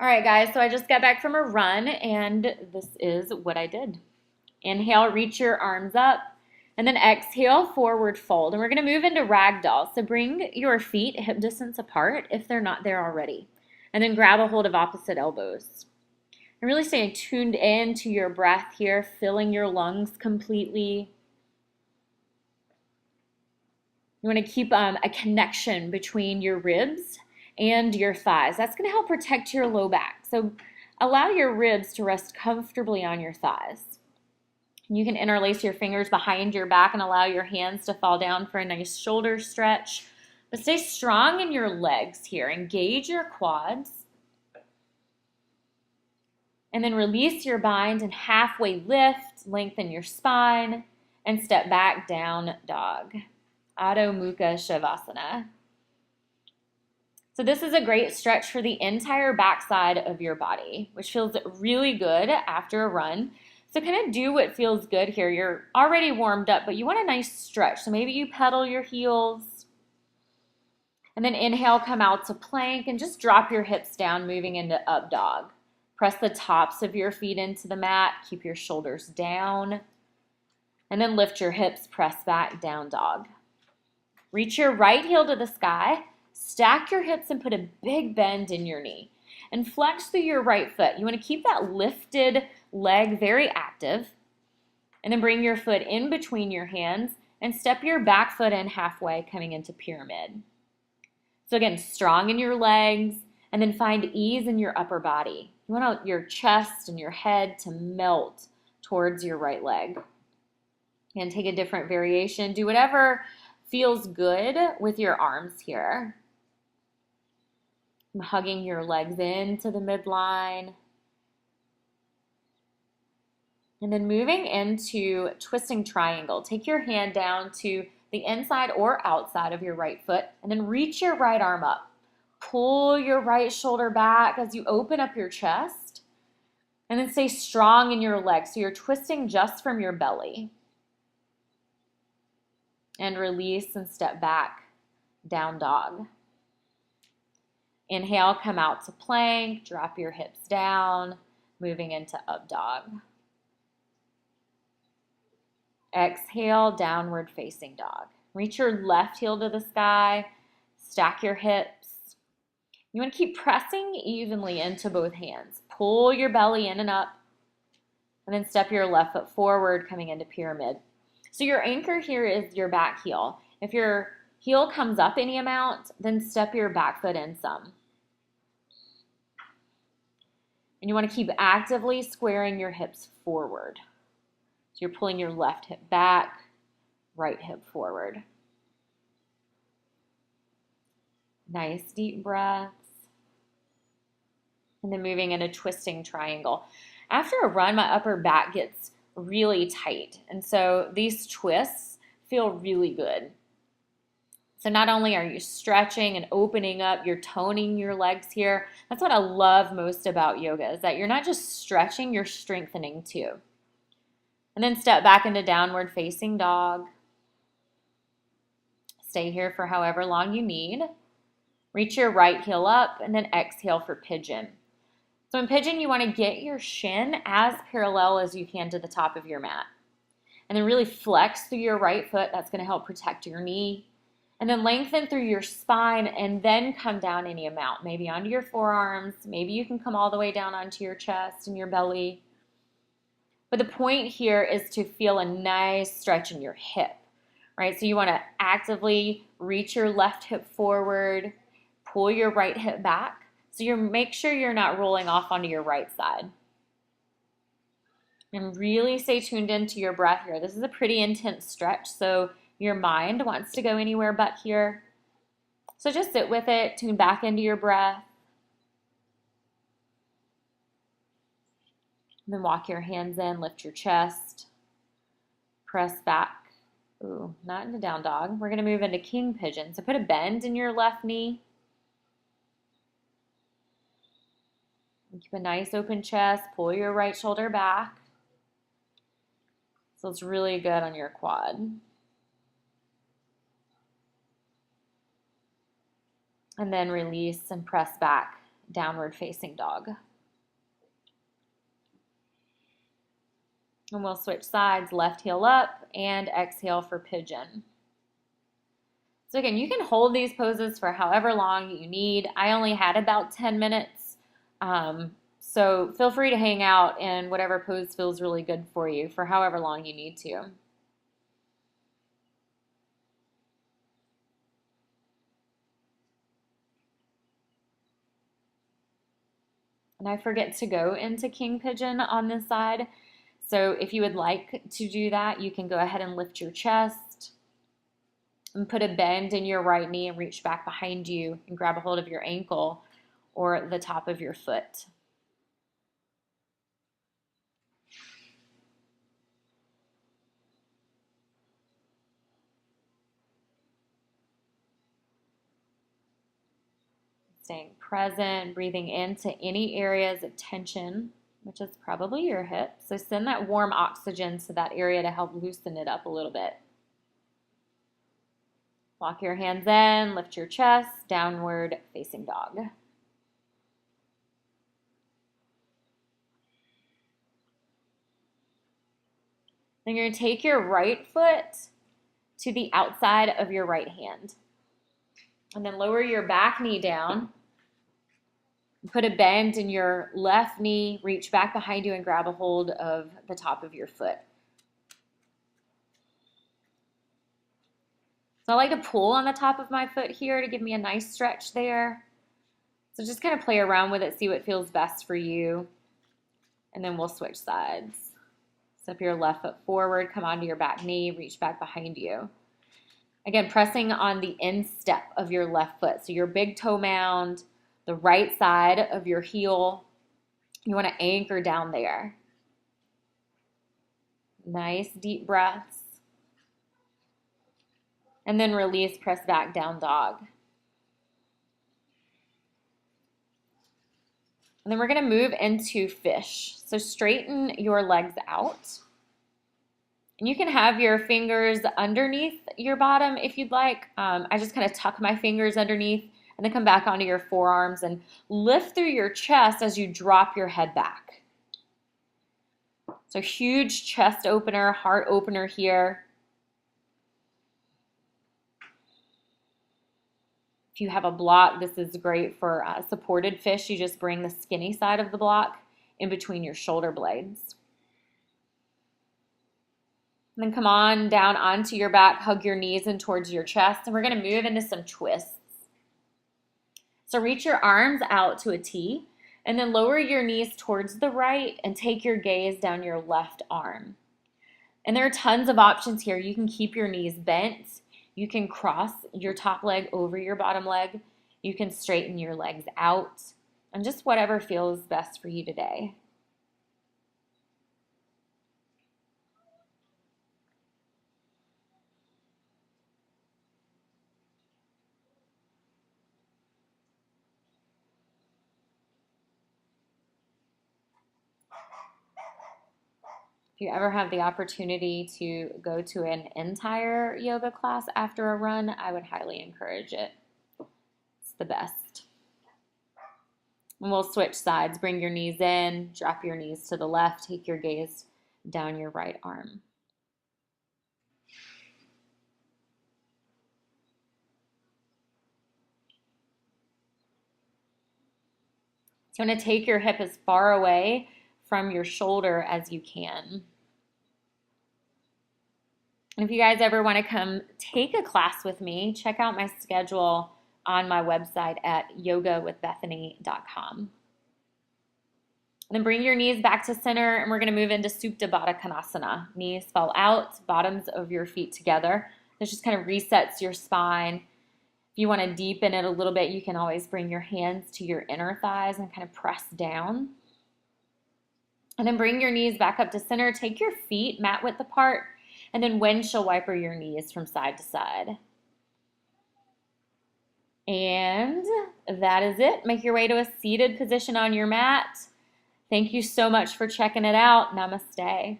All right, guys, so I just got back from a run, and this is what I did. Inhale, reach your arms up, and then exhale, forward fold. And we're going to move into ragdoll. So bring your feet hip distance apart if they're not there already. And then grab a hold of opposite elbows. And really staying tuned into your breath here, filling your lungs completely. You want to keep a connection between your ribs and your thighs. That's going to help protect your low back. So allow your ribs to rest comfortably on your thighs. You can interlace your fingers behind your back and allow your hands to fall down for a nice shoulder stretch. But stay strong in your legs here. Engage your quads. And then release your bind and halfway lift, lengthen your spine, and step back, down dog. Adho Mukha Shavasana. So this is a great stretch for the entire backside of your body, which feels really good after a run. So kind of do what feels good here. You're already warmed up, but you want a nice stretch. So maybe you pedal your heels. And then inhale, come out to plank, and just drop your hips down, moving into up dog. Press the tops of your feet into the mat. Keep your shoulders down. And then lift your hips, press back, down dog. Reach your right heel to the sky. Stack your hips and put a big bend in your knee. And flex through your right foot. You want to keep that lifted leg very active. And then bring your foot in between your hands and step your back foot in halfway, coming into pyramid. So again, strong in your legs, and then find ease in your upper body. You want your chest and your head to melt towards your right leg. And take a different variation. Do whatever feels good with your arms here. I'm hugging your legs into the midline. And then moving into twisting triangle. Take your hand down to the inside or outside of your right foot, and then reach your right arm up. Pull your right shoulder back as you open up your chest, and then stay strong in your legs. So you're twisting just from your belly. And release and step back, down dog. Inhale, come out to plank, drop your hips down, moving into up dog. Exhale, downward facing dog. Reach your left heel to the sky, stack your hips. You want to keep pressing evenly into both hands. Pull your belly in and up, and then step your left foot forward, coming into pyramid. So your anchor here is your back heel. If your heel comes up any amount, then step your back foot in some. And you want to keep actively squaring your hips forward. So you're pulling your left hip back, right hip forward. Nice deep breaths. And then moving into twisting triangle. After a run, my upper back gets really tight. And so these twists feel really good. So not only are you stretching and opening up, you're toning your legs here. That's what I love most about yoga, is that you're not just stretching, you're strengthening too. And then step back into downward facing dog. Stay here for however long you need. Reach your right heel up and then exhale for pigeon. So in pigeon, you want to get your shin as parallel as you can to the top of your mat. And then really flex through your right foot. That's going to help protect your knee. And then lengthen through your spine and then come down any amount. Maybe onto your forearms. Maybe you can come all the way down onto your chest and your belly. But the point here is to feel a nice stretch in your hip, right? So you want to actively reach your left hip forward, pull your right hip back. So you make sure you're not rolling off onto your right side. And really stay tuned into your breath here. This is a pretty intense stretch, so your mind wants to go anywhere but here. So just sit with it, tune back into your breath. And then walk your hands in, lift your chest, press back. Ooh, not into down dog. We're going to move into king pigeon. So put a bend in your left knee. Keep a nice open chest. Pull your right shoulder back. So it's really good on your quad. And then release and press back, downward facing dog. And we'll switch sides, left heel up, and exhale for pigeon. So again, you can hold these poses for however long you need. I only had about 10 minutes, so feel free to hang out in whatever pose feels really good for you for however long you need to. And I forget to go into king pigeon on this side. So if you would like to do that, you can go ahead and lift your chest and put a bend in your right knee and reach back behind you and grab a hold of your ankle or the top of your foot. Staying present, breathing into any areas of tension, which is probably your hip. So send that warm oxygen to that area to help loosen it up a little bit. Walk your hands in, lift your chest, downward facing dog. Then you're going to take your right foot to the outside of your right hand. And then lower your back knee down. Put a bend in your left knee, reach back behind you and grab a hold of the top of your foot. So I like to pull on the top of my foot here to give me a nice stretch there. So just kind of play around with it, see what feels best for you. And then we'll switch sides. Step your left foot forward, come onto your back knee, reach back behind you. Again, pressing on the instep of your left foot. So your big toe mound, the right side of your heel, you want to anchor down there. Nice deep breaths. And then release, press back down dog. And then we're going to move into fish. So straighten your legs out. And you can have your fingers underneath your bottom if you'd like. I just kind of tuck my fingers underneath and then come back onto your forearms and lift through your chest as you drop your head back. So huge chest opener, heart opener here. If you have a block, this is great for supported fish. You just bring the skinny side of the block in between your shoulder blades. And then come on down onto your back, hug your knees in towards your chest, and we're going to move into some twists. So reach your arms out to a T, and then lower your knees towards the right and take your gaze down your left arm. And there are tons of options here. You can keep your knees bent. You can cross your top leg over your bottom leg. You can straighten your legs out, and just whatever feels best for you today. If you ever have the opportunity to go to an entire yoga class after a run, I would highly encourage it. It's the best. And we'll switch sides. Bring your knees in, drop your knees to the left, take your gaze down your right arm. So you want to take your hip as far away from your shoulder as you can. And if you guys ever want to come take a class with me, check out my schedule on my website at yogawithbethany.com. And then bring your knees back to center, and we're going to move into Supta Baddha Konasana. Knees fall out, bottoms of your feet together. This just kind of resets your spine. If you want to deepen it a little bit, you can always bring your hands to your inner thighs and kind of press down. And then bring your knees back up to center. Take your feet mat width apart, and then windshield wiper your knees from side to side. And that is it. Make your way to a seated position on your mat. Thank you so much for checking it out. Namaste.